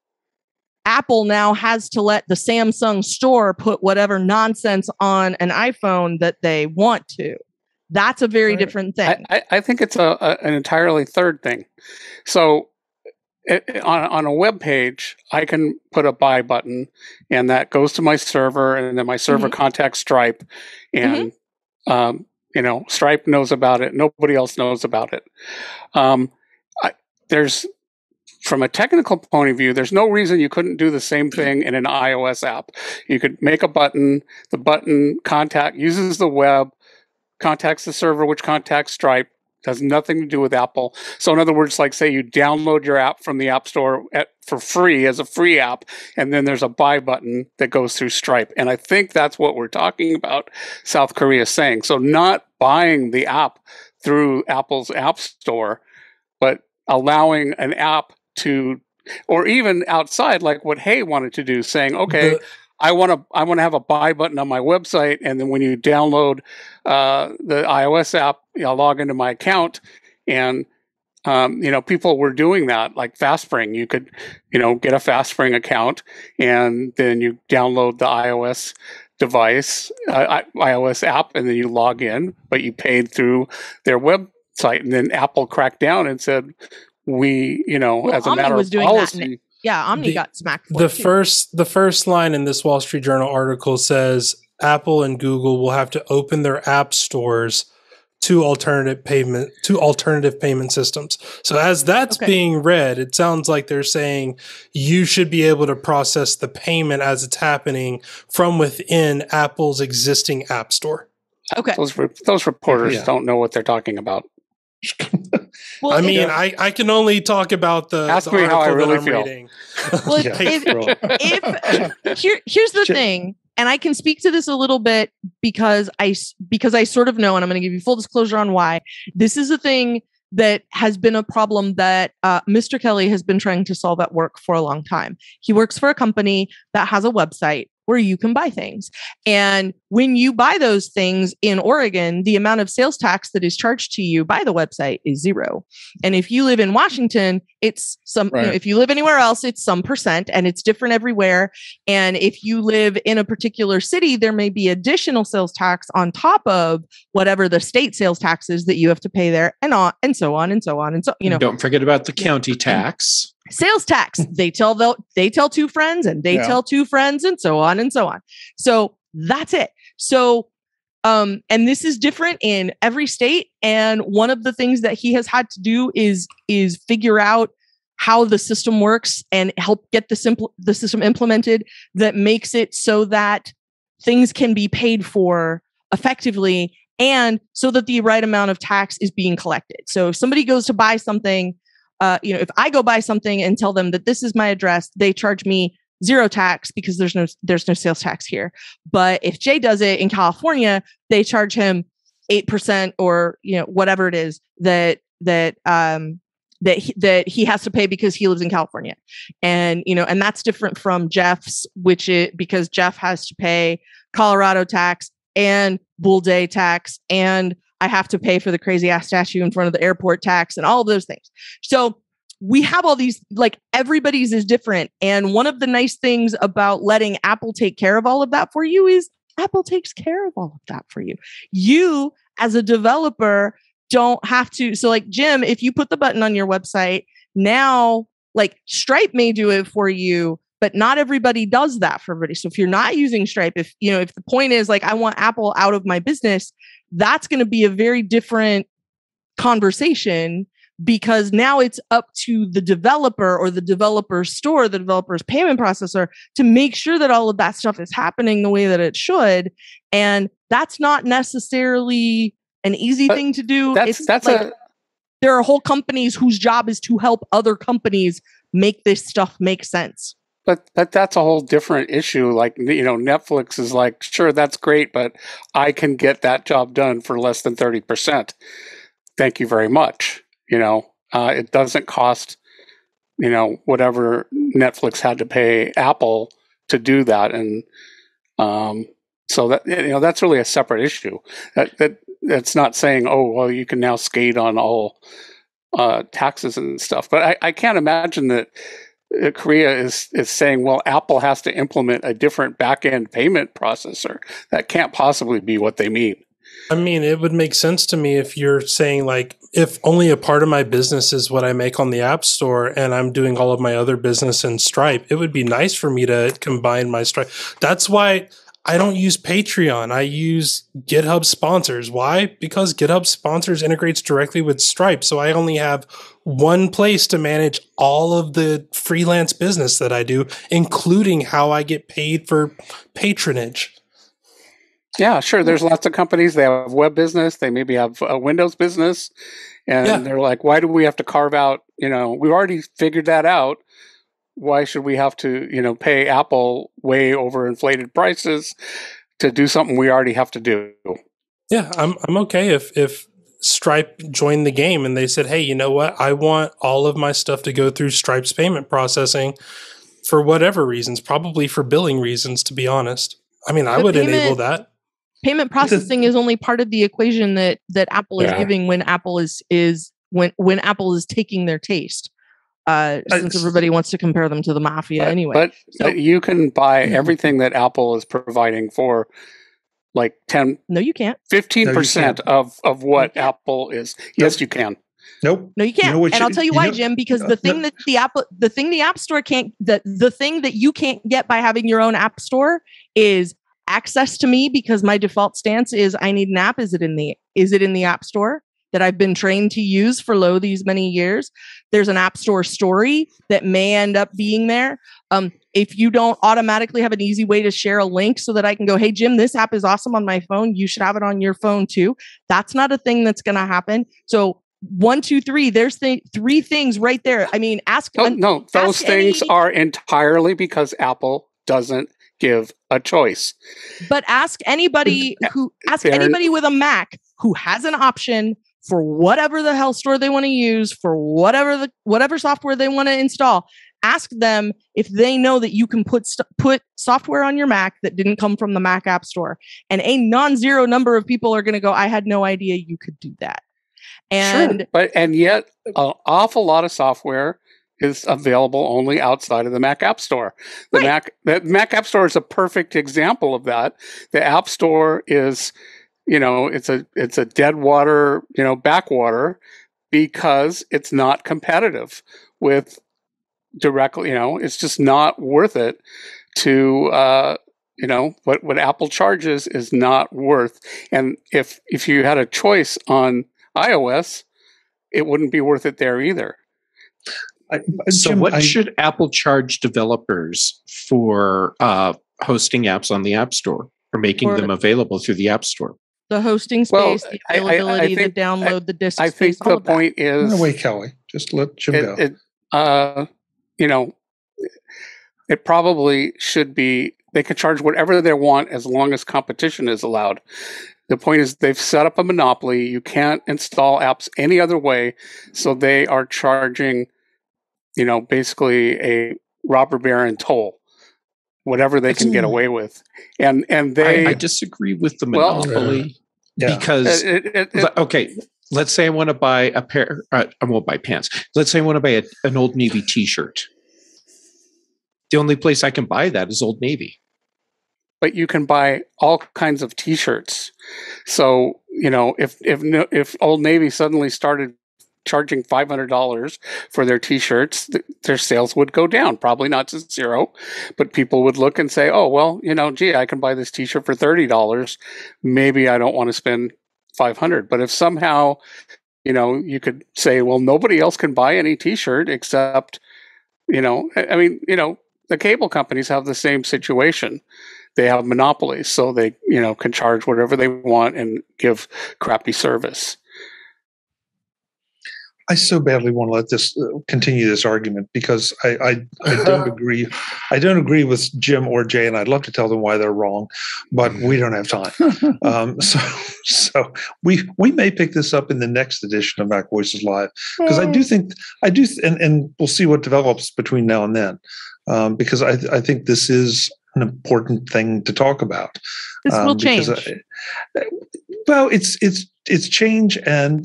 [SPEAKER 5] Apple now has to let the Samsung store put whatever nonsense on an iPhone that they want to. That's a very different thing.
[SPEAKER 8] I think it's an entirely third thing. So on a web page, I can put a buy button, and that goes to my server, and then my server contacts Stripe, and Stripe knows about it. Nobody else knows about it. From a technical point of view, there's no reason you couldn't do the same thing in an iOS app. You could make a button. The button uses the web, contacts the server, which contacts Stripe. It has nothing to do with Apple. So in other words, like say you download your app from the App Store for free as a free app, and then there's a buy button that goes through Stripe. And I think that's what we're talking about South Korea saying. So not buying the app through Apple's App Store, but allowing an app to, or even outside, like what Hey wanted to do, saying, okay, I want to have a buy button on my website, and then when you download the iOS app, I'll log into my account, and people were doing that, like FastSpring. You could, get a FastSpring account, and then you download the iOS device, iOS app, and then you log in, but you paid through their website, and then Apple cracked down and said, as a
[SPEAKER 5] Omni
[SPEAKER 8] matter
[SPEAKER 5] was
[SPEAKER 8] of
[SPEAKER 5] doing
[SPEAKER 8] policy.
[SPEAKER 5] Yeah, Omni got smacked.
[SPEAKER 7] The first line in this Wall Street Journal article says Apple and Google will have to open their app stores to alternative payment systems. So as that's being read, it sounds like they're saying you should be able to process the payment as it's happening from within Apple's existing app store.
[SPEAKER 5] Okay.
[SPEAKER 8] Those reporters don't know what they're talking about.
[SPEAKER 5] Well,
[SPEAKER 7] I can only talk about the
[SPEAKER 8] Ask
[SPEAKER 7] the
[SPEAKER 8] me how I
[SPEAKER 7] article
[SPEAKER 8] really
[SPEAKER 7] that I'm
[SPEAKER 8] feel.
[SPEAKER 7] reading.
[SPEAKER 5] Well, here's the thing, and I can speak to this a little bit because I sort of know, and I'm going to give you full disclosure on why. This is a thing that has been a problem that Mr. Kelly has been trying to solve at work for a long time. He works for a company that has a website where you can buy things. And when you buy those things in Oregon, the amount of sales tax that is charged to you by the website is 0. And if you live in Washington, it's some, if you live anywhere else, it's some percent, and it's different everywhere. And if you live in a particular city, there may be additional sales tax on top of whatever the state sales tax is that you have to pay there, and so on.
[SPEAKER 4] Don't forget about the county tax.
[SPEAKER 5] Sales tax. They tell two friends, and they tell two friends, and so on and so on. So that's it. So, and this is different in every state. And one of the things that he has had to do is figure out how the system works and help get the system implemented that makes it so that things can be paid for effectively, and so that the right amount of tax is being collected. So if somebody goes to buy something, if I go buy something and tell them that this is my address, they charge me 0 tax because there's no sales tax here. But if Jay does it in California, they charge him 8% or whatever it is that he has to pay because he lives in California. And and that's different from Jeff's, because Jeff has to pay Colorado tax and Bull Day tax, and I have to pay for the crazy ass statue in front of the airport tax and all of those things. So we have all these, like, everybody's is different. And one of the nice things about letting Apple take care of all of that for you is Apple takes care of all of that for you. You, as a developer, don't have to. So like, Jim, if you put the button on your website now, like, Stripe may do it for you, but not everybody does that for everybody. So if you're not using Stripe, if the point is like, I want Apple out of my business, that's going to be a very different conversation, because now it's up to the developer or the developer's store, the developer's payment processor, to make sure that all of that stuff is happening the way that it should. And that's not necessarily an easy thing to do. There are whole companies whose job is to help other companies make this stuff make sense.
[SPEAKER 8] But that's a whole different issue. Like, Netflix is like, sure, that's great, but I can get that job done for less than 30%. Thank you very much. It doesn't cost, whatever Netflix had to pay Apple to do that. And so that, that's really a separate issue. That's not saying, oh, well, you can now skate on all taxes and stuff. But I can't imagine that Korea is saying, well, Apple has to implement a different back-end payment processor. That can't possibly be what they mean.
[SPEAKER 7] I mean, it would make sense to me if you're saying, like, if only a part of my business is what I make on the App Store and I'm doing all of my other business in Stripe, it would be nice for me to combine my Stripe. That's why I don't use Patreon. I use GitHub Sponsors. Why? Because GitHub Sponsors integrates directly with Stripe. So I only have one place to manage all of the freelance business that I do, including how I get paid for patronage.
[SPEAKER 8] Yeah, sure. There's lots of companies. They have web business. They maybe have a Windows business. And they're like, why do we have to carve out, we've already figured that out. Why should we have to, pay Apple way over inflated prices to do something we already have to do?
[SPEAKER 7] Yeah, I'm okay if Stripe joined the game and they said, hey, you know what? I want all of my stuff to go through Stripe's payment processing for whatever reasons, probably for billing reasons, to be honest. I mean, I would enable that.
[SPEAKER 5] Payment processing is only part of the equation that Apple is giving when Apple is when Apple is taking their taste. Since everybody wants to compare them to the mafia anyway.
[SPEAKER 8] But you can buy everything that Apple is providing for like 10.
[SPEAKER 5] No, you can't.
[SPEAKER 8] 15% of what Apple is. Yes, you can.
[SPEAKER 2] Nope.
[SPEAKER 5] No, you can't. And I'll tell you why, Jim, because the thing that the thing the App Store can't, the thing that you can't get by having your own App Store is access to me, because my default stance is I need an app. Is it in the App Store that I've been trained to use for these many years? There's an App Store story that may end up being there. If you don't automatically have an easy way to share a link so that I can go, hey, Jim, this app is awesome on my phone. You should have it on your phone too. That's not a thing that's going to happen. So 1, 2, 3, there's 3 things right there. I mean,
[SPEAKER 8] those things are entirely because Apple doesn't give a choice.
[SPEAKER 5] But ask anybody with a Mac who has an option for whatever the hell store they want to use, for whatever software they want to install. Ask them if they know that you can put software on your Mac that didn't come from the Mac App Store. And a non-zero number of people are going to go, I had no idea you could do that. And
[SPEAKER 8] sure. And yet an awful lot of software is available only outside of the Mac App Store. The Mac App Store is a perfect example of that. The App Store is, it's a dead water, backwater, because it's not competitive with directly, it's just not worth it to, what Apple charges is not worth. And if you had a choice on iOS, it wouldn't be worth it there either.
[SPEAKER 4] Should Apple charge developers for hosting apps on the App Store or making them available through the App Store?
[SPEAKER 5] The hosting space, the availability, the download, the disk space.
[SPEAKER 8] I think the point is...
[SPEAKER 2] No way, Kelly. Just let Jim go.
[SPEAKER 8] It probably should be... They can charge whatever they want as long as competition is allowed. The point is they've set up a monopoly. You can't install apps any other way. So they are charging, basically a robber baron toll, whatever they can get away with. And I
[SPEAKER 4] disagree with the monopoly because, let's say I want to buy a pair, I won't buy pants. Let's say I want to buy an Old Navy t-shirt. The only place I can buy that is Old Navy.
[SPEAKER 8] But you can buy all kinds of t-shirts. So, if Old Navy suddenly started charging $500 for their t-shirts, their sales would go down, probably not to zero, but people would look and say, oh, well, I can buy this t-shirt for $30. Maybe I don't want to spend $500. But if somehow, you could say, well, nobody else can buy any t-shirt except, the cable companies have the same situation. They have monopolies, so they, can charge whatever they want and give crappy service.
[SPEAKER 2] I so badly want to let this continue this argument because I don't agree. I don't agree with Jim or Jay, and I'd love to tell them why they're wrong, but we don't have time. So we may pick this up in the next edition of MacVoices Live because and we'll see what develops between now and then, because I think this is an important thing to talk about.
[SPEAKER 5] This will change.
[SPEAKER 2] It's change, and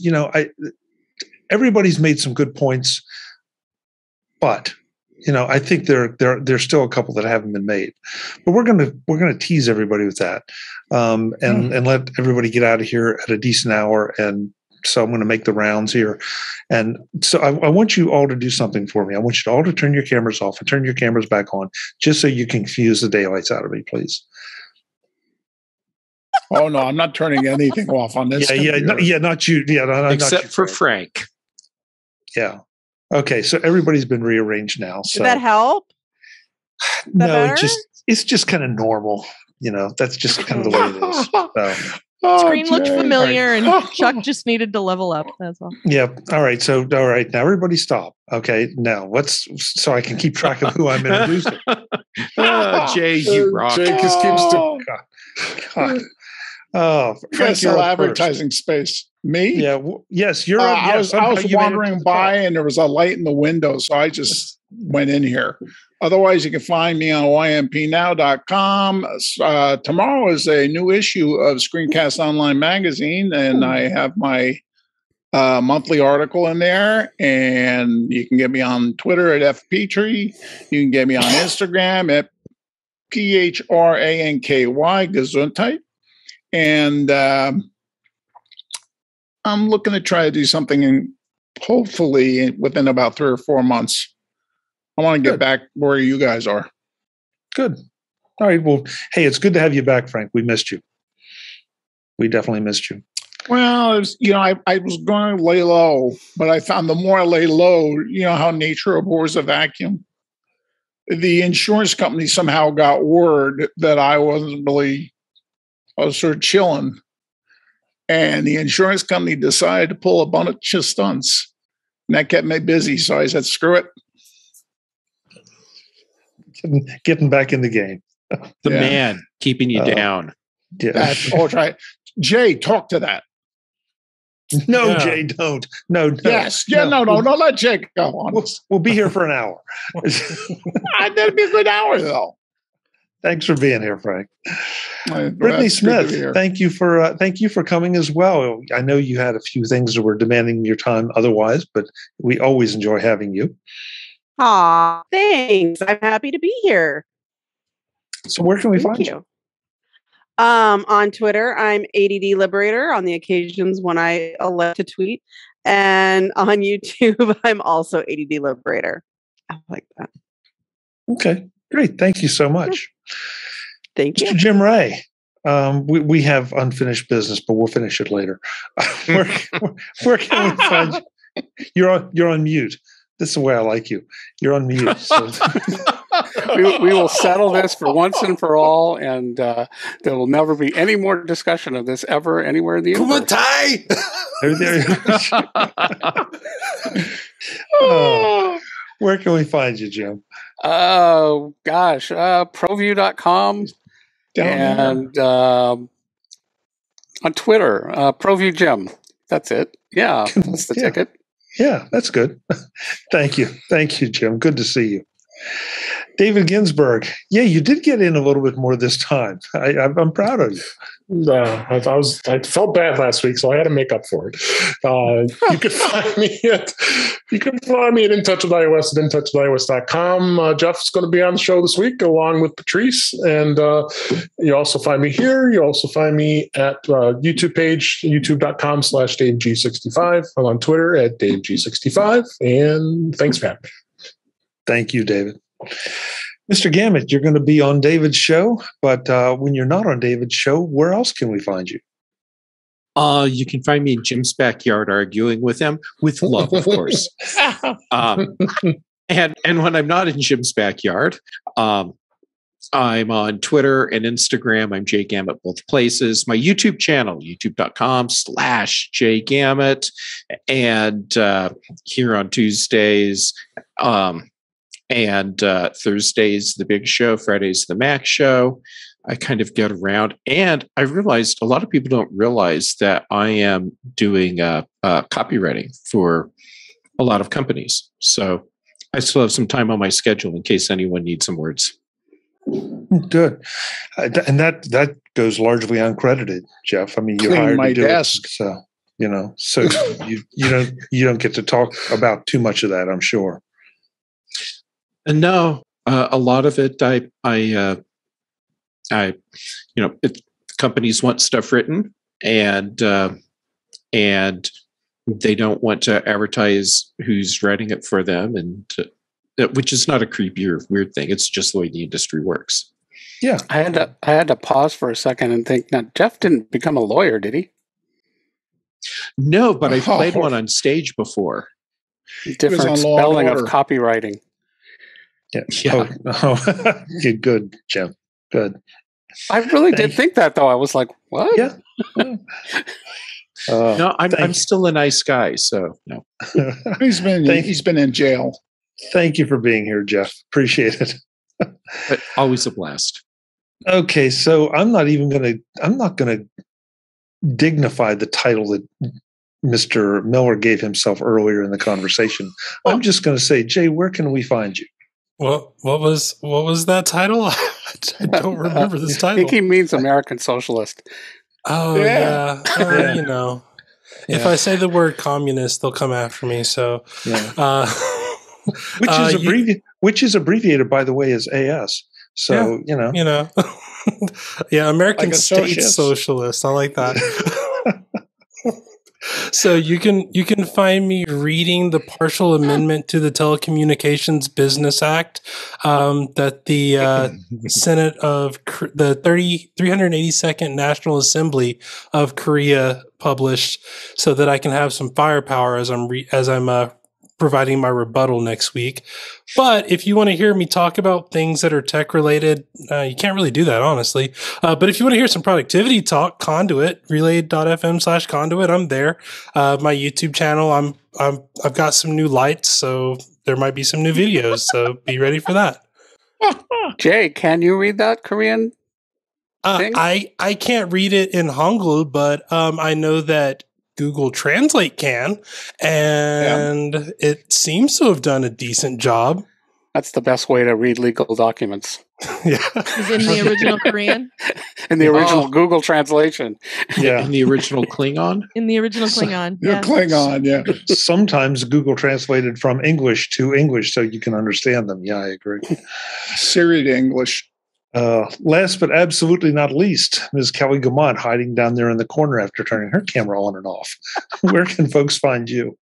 [SPEAKER 2] everybody's made some good points, but I think there's still a couple that haven't been made. But we're gonna tease everybody with that, and let everybody get out of here at a decent hour. And so I'm going to make the rounds here. And so I want you all to do something for me. I want you all to turn your cameras off and turn your cameras back on, just so you can confuse the daylights out of me, please.
[SPEAKER 6] Oh no, I'm not turning anything off on this.
[SPEAKER 2] Not you.
[SPEAKER 4] Except for Frank.
[SPEAKER 2] Yeah. Okay. So everybody's been rearranged now. So
[SPEAKER 3] did that help?
[SPEAKER 2] No, it's just kind of normal. That's just kind of the way it is. So.
[SPEAKER 5] Screen looked familiar, and Chuck just needed to level up. That's all.
[SPEAKER 2] Yep. All right. So, all right. Now, everybody, stop. Okay. Now, so I can keep track of who I'm introducing.
[SPEAKER 4] Jay, you rock.
[SPEAKER 6] Jay just keeps
[SPEAKER 2] God. Oh, Frank,
[SPEAKER 6] you're advertising space. Me?
[SPEAKER 2] Yeah. Yes, you're.
[SPEAKER 6] I was wandering by, and there was a light in the window, so I just went in here. Otherwise, you can find me on ympnow.com. Tomorrow is a new issue of Screencast Online Magazine, and I have my monthly article in there. And you can get me on Twitter at fpetrie. You can get me on Instagram at PHRANKY, Gesundheit. And I'm looking to try to do something hopefully within about 3 or 4 months. I want to get back where you guys are.
[SPEAKER 2] Good. All right. Well, hey, it's good to have you back, Frank. We missed you. We definitely missed you.
[SPEAKER 6] Well, I was going to lay low, but I found the more I lay low, how nature abhors a vacuum. The insurance company somehow got word that I was sort of chilling. And the insurance company decided to pull a bunch of stunts. And that kept me busy. So I said, screw it.
[SPEAKER 2] Getting back in the game.
[SPEAKER 4] The man keeping you down.
[SPEAKER 2] Yeah.
[SPEAKER 6] That's all right. Jay, talk to that.
[SPEAKER 2] No, Jay, don't. No.
[SPEAKER 6] Yes. Yeah, no. Let Jay go on.
[SPEAKER 2] We'll be here for an hour.
[SPEAKER 6] That'd be a good hour, though.
[SPEAKER 2] Thanks for being here, Frank. Brittany Smith, thank you for coming as well. I know you had a few things that were demanding your time otherwise, but we always enjoy having you.
[SPEAKER 3] Aw, thanks. I'm happy to be here.
[SPEAKER 2] So where can we find you?
[SPEAKER 3] On Twitter, I'm ADD Liberator on the occasions when I elect to tweet. And on YouTube, I'm also ADD Liberator. I like that.
[SPEAKER 2] Okay, great. Thank you so much.
[SPEAKER 3] Thank you.
[SPEAKER 2] Mr. Jim Ray, we have unfinished business, but we'll finish it later. Where can we find you? You're on mute. This is the way I like you. You're on mute. So.
[SPEAKER 8] we will settle this for once and for all, and there will never be any more discussion of this ever anywhere in the universe.
[SPEAKER 2] Where can we find you, Jim?
[SPEAKER 8] Oh, gosh. ProView.com and on Twitter, ProView Jim. That's it. Yeah, that's the ticket.
[SPEAKER 2] Yeah, that's good. Thank you. Thank you, Jim. Good to see you. David Ginsburg. Yeah, you did get in a little bit more this time. I'm proud of you.
[SPEAKER 9] I felt bad last week, so I had to make up for it. You can find me at In Touch with iOS at intouchwithios.com. Jeff's going to be on the show this week along with Patrice, and you also find me here. You also find me at YouTube page, youtube.com/DaveG65. I'm on Twitter at DaveG65, and thanks for having me.
[SPEAKER 2] Thank you, David. Mr. Gamet, you're going to be on David's show, but when you're not on David's show, where else can we find you?
[SPEAKER 4] You can find me in Jim's backyard arguing with him, with love, of course. And when I'm not in Jim's backyard, I'm on Twitter and Instagram. I'm Jay Gamet, both places. My YouTube channel, youtube.com/Jay Gamet, and here on Tuesdays. And Thursdays, the big show, Fridays, the Mac show. I kind of get around. And I realized a lot of people don't realize that I am doing copywriting for a lot of companies. So I still have some time on my schedule in case anyone needs some words.
[SPEAKER 2] Good. And that goes largely uncredited, Jeff. I mean, you're hired
[SPEAKER 6] my
[SPEAKER 2] to do
[SPEAKER 6] desk.
[SPEAKER 2] it. So you don't get to talk about too much of that, I'm sure.
[SPEAKER 4] And no, a lot of it, companies want stuff written, and they don't want to advertise who's writing it for them, and which is not a creepy or weird thing. It's just the way the industry works.
[SPEAKER 2] Yeah,
[SPEAKER 8] I had to pause for a second and think. Now, Jeff didn't become a lawyer, did he?
[SPEAKER 4] No, but I played one on stage before.
[SPEAKER 8] Different spelling of copywriting.
[SPEAKER 2] Yeah. Oh, good, Jim. Good.
[SPEAKER 8] I really did think that, though. I was like, what?
[SPEAKER 2] Yeah.
[SPEAKER 4] No, I'm still a nice guy, so no.
[SPEAKER 6] He's been in jail.
[SPEAKER 2] Thank you for being here, Jeff. Appreciate it.
[SPEAKER 4] But always a blast.
[SPEAKER 2] Okay, so I'm not gonna dignify the title that Mr. Miller gave himself earlier in the conversation. I'm just going to say, Jay, where can we find you?
[SPEAKER 7] What was that title? I don't remember this title.
[SPEAKER 8] I think he means American Socialist.
[SPEAKER 7] Oh yeah. You know, if I say the word communist, they'll come after me. So,
[SPEAKER 2] which is abbreviated, by the way, as AS. So
[SPEAKER 7] yeah, American
[SPEAKER 6] like
[SPEAKER 7] State Socialist. I like that. So you can find me reading the partial amendment to the Telecommunications Business Act that the Senate of the 382nd National Assembly of Korea published, so that I can have some firepower as I'm providing my rebuttal next week. But if you want to hear me talk about things that are tech related, you can't really do that, honestly. But if you want to hear some productivity talk, Conduit, relay.fm/conduit, I'm there. My YouTube channel, I've got some new lights, so there might be some new videos. So be ready for that.
[SPEAKER 8] Jay, can you read that Korean thing?
[SPEAKER 7] I can't read it in Hangul, but I know that Google Translate can, and it seems to have done a decent job.
[SPEAKER 8] That's the best way to read legal documents.
[SPEAKER 7] Yeah.
[SPEAKER 5] Is in the original Korean?
[SPEAKER 8] In the original Google translation.
[SPEAKER 2] Yeah.
[SPEAKER 4] In the original Klingon?
[SPEAKER 5] In the original Klingon.
[SPEAKER 6] Yeah, Klingon, yeah.
[SPEAKER 2] Sometimes Google translated from English to English so you can understand them. Yeah, I agree.
[SPEAKER 6] Siri to English.
[SPEAKER 2] Last but absolutely not least, Ms. Kelly Guimont, hiding down there in the corner after turning her camera on and off. Where can folks find you?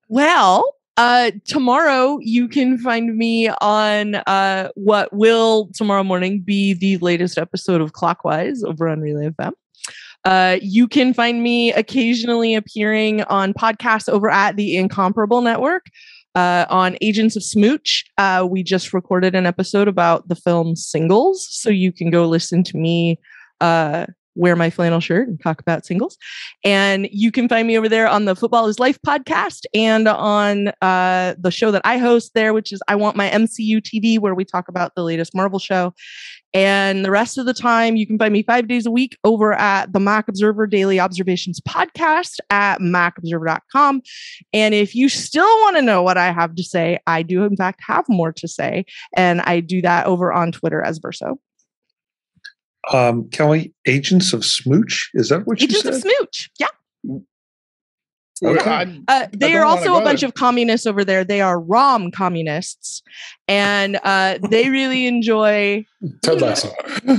[SPEAKER 5] Well, tomorrow you can find me on what will tomorrow morning be the latest episode of Clockwise over on Relay FM. You can find me occasionally appearing on podcasts over at the Incomparable Network. On Agents of Smooch, we just recorded an episode about the film Singles, so you can go listen to me wear my flannel shirt and talk about Singles. And you can find me over there on the Football is Life podcast and on the show that I host there, which is I Want My MCU TV, where we talk about the latest Marvel show. And the rest of the time, you can find me 5 days a week over at the Mac Observer Daily Observations podcast at macobserver.com. And if you still want to know what I have to say, I do, in fact, have more to say. And I do that over on Twitter as Verso.
[SPEAKER 2] Kelly, Agents of Smooch? Is that what you said?
[SPEAKER 5] Agents of Smooch, yeah.
[SPEAKER 2] Okay.
[SPEAKER 5] They are also a bunch of communists over there. They are ROM communists, and they really enjoy
[SPEAKER 9] Ted Lasso.
[SPEAKER 5] Yeah.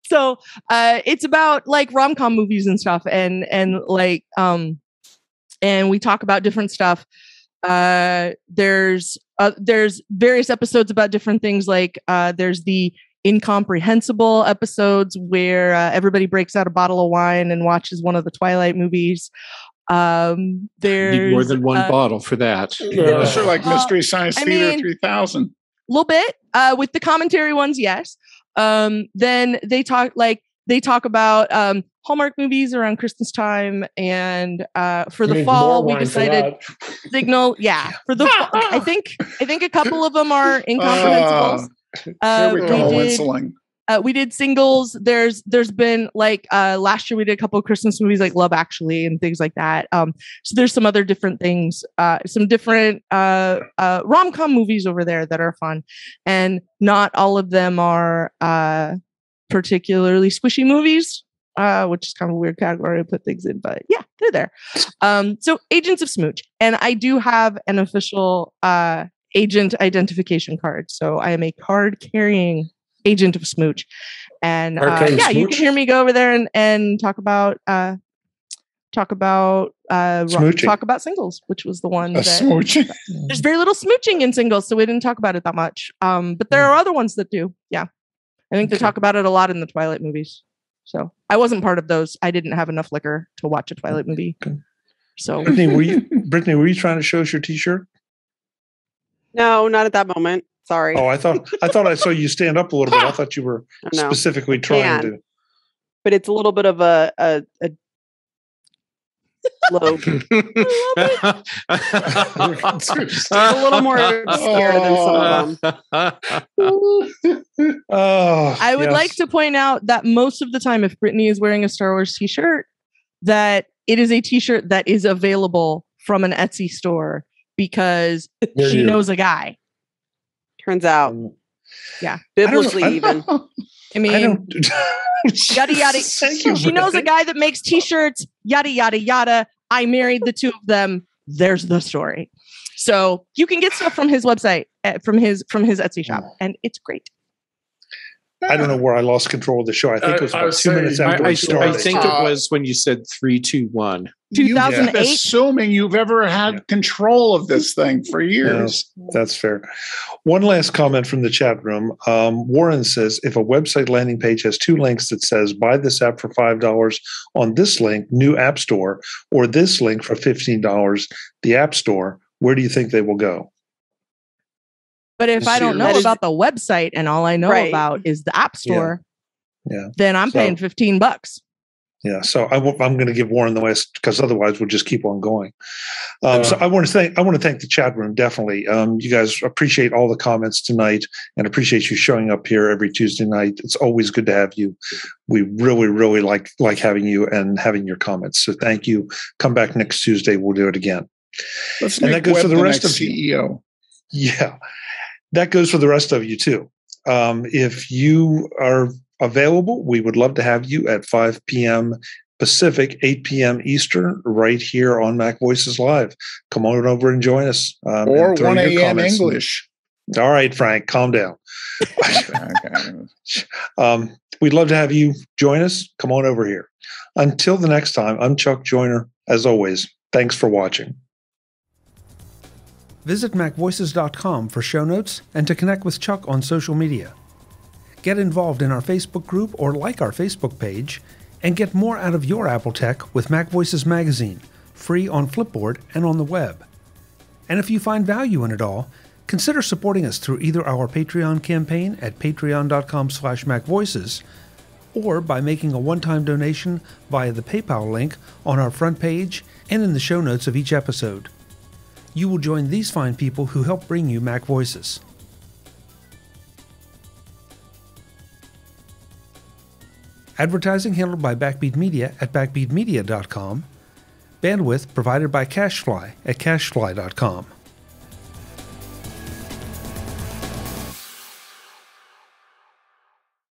[SPEAKER 5] So it's about like rom-com movies and stuff, and like and we talk about different stuff. There's various episodes about different things. Like there's the incomprehensible episodes where everybody breaks out a bottle of wine and watches one of the Twilight movies. There's
[SPEAKER 4] need more than one bottle for that.
[SPEAKER 6] Yeah. Sure, like Mystery Science Theater 3000.
[SPEAKER 5] A little bit with the commentary ones, yes. Then they talk about Hallmark movies around Christmas time, and for the fall we decided Signal. Yeah, for the fall, I think a couple of them are incomprehensibles.
[SPEAKER 6] Here we go,
[SPEAKER 5] we did Singles. There's been like last year we did a couple of Christmas movies like Love Actually and things like that. So there's some other different things, some different rom-com movies over there that are fun, and not all of them are particularly squishy movies, which is kind of a weird category to put things in, but yeah, they're there. So Agents of Smooch, and I do have an official agent identification card, so I am a card-carrying agent of Smooch, and you can hear me go over there and talk about Singles, which was the one that
[SPEAKER 6] smooching.
[SPEAKER 5] There's very little smooching in Singles, so we didn't talk about it that much. But there are other ones that do. Yeah, I think they talk about it a lot in the Twilight movies. So I wasn't part of those. I didn't have enough liquor to watch a Twilight movie. Okay. So
[SPEAKER 2] Brittany, were you trying to show us your T-shirt?
[SPEAKER 3] No, not at that moment. Sorry.
[SPEAKER 2] Oh, I thought I saw you stand up a little bit. I thought you were specifically trying to.
[SPEAKER 3] But it's a little bit of a low. a little more obscure than some of them.
[SPEAKER 5] I would like to point out that most of the time, if Brittany is wearing a Star Wars t-shirt, that it is a t-shirt that is available from an Etsy store because she knows a guy.
[SPEAKER 3] Turns out.
[SPEAKER 5] Yeah.
[SPEAKER 3] Biblically even.
[SPEAKER 5] I mean, yada, yada. She knows a guy that makes t-shirts, yada, yada, yada. I married the two of them. There's the story. So you can get stuff from his website, from his Etsy shop, and it's great.
[SPEAKER 2] I don't know where I lost control of the show. I think it was about 2 minutes after we started.
[SPEAKER 4] I think it was when you said 3, 2, 1.
[SPEAKER 5] 2008.
[SPEAKER 6] Assuming you've ever had control of this thing for years.
[SPEAKER 2] Yes, that's fair. One last comment from the chat room. Warren says, if a website landing page has 2 links that says, buy this app for $5 on this link, new app store, or this link for $15, the app store, where do you think they will go?
[SPEAKER 5] But if I don't know about the website and all I know about is the app store, then I'm paying $15.
[SPEAKER 2] Yeah, so I'm going to give Warren the last because otherwise we'll just keep on going. So I want to thank the chat room definitely. You guys appreciate all the comments tonight and appreciate you showing up here every Tuesday night. It's always good to have you. We really, really like having you and having your comments. So thank you. Come back next Tuesday. We'll do it again.
[SPEAKER 6] And that goes for the rest of CEO.
[SPEAKER 2] Yeah. That goes for the rest of you too. If you are available, we would love to have you at 5 p.m. Pacific, 8 p.m. Eastern, right here on MacVoices Live. Come on over and join us.
[SPEAKER 6] Or 1 a.m. English.
[SPEAKER 2] All right, Frank, calm down. We'd love to have you join us. Come on over here. Until the next time, I'm Chuck Joyner. As always, thanks for watching.
[SPEAKER 1] Visit MacVoices.com for show notes and to connect with Chuck on social media. Get involved in our Facebook group or like our Facebook page, and get more out of your Apple tech with MacVoices Magazine, free on Flipboard and on the web. And if you find value in it all, consider supporting us through either our Patreon campaign at patreon.com/MacVoices or by making a one-time donation via the PayPal link on our front page and in the show notes of each episode. You will join these fine people who help bring you Mac Voices. Advertising handled by Backbeat Media at backbeatmedia.com. Bandwidth provided by CashFly at cashfly.com.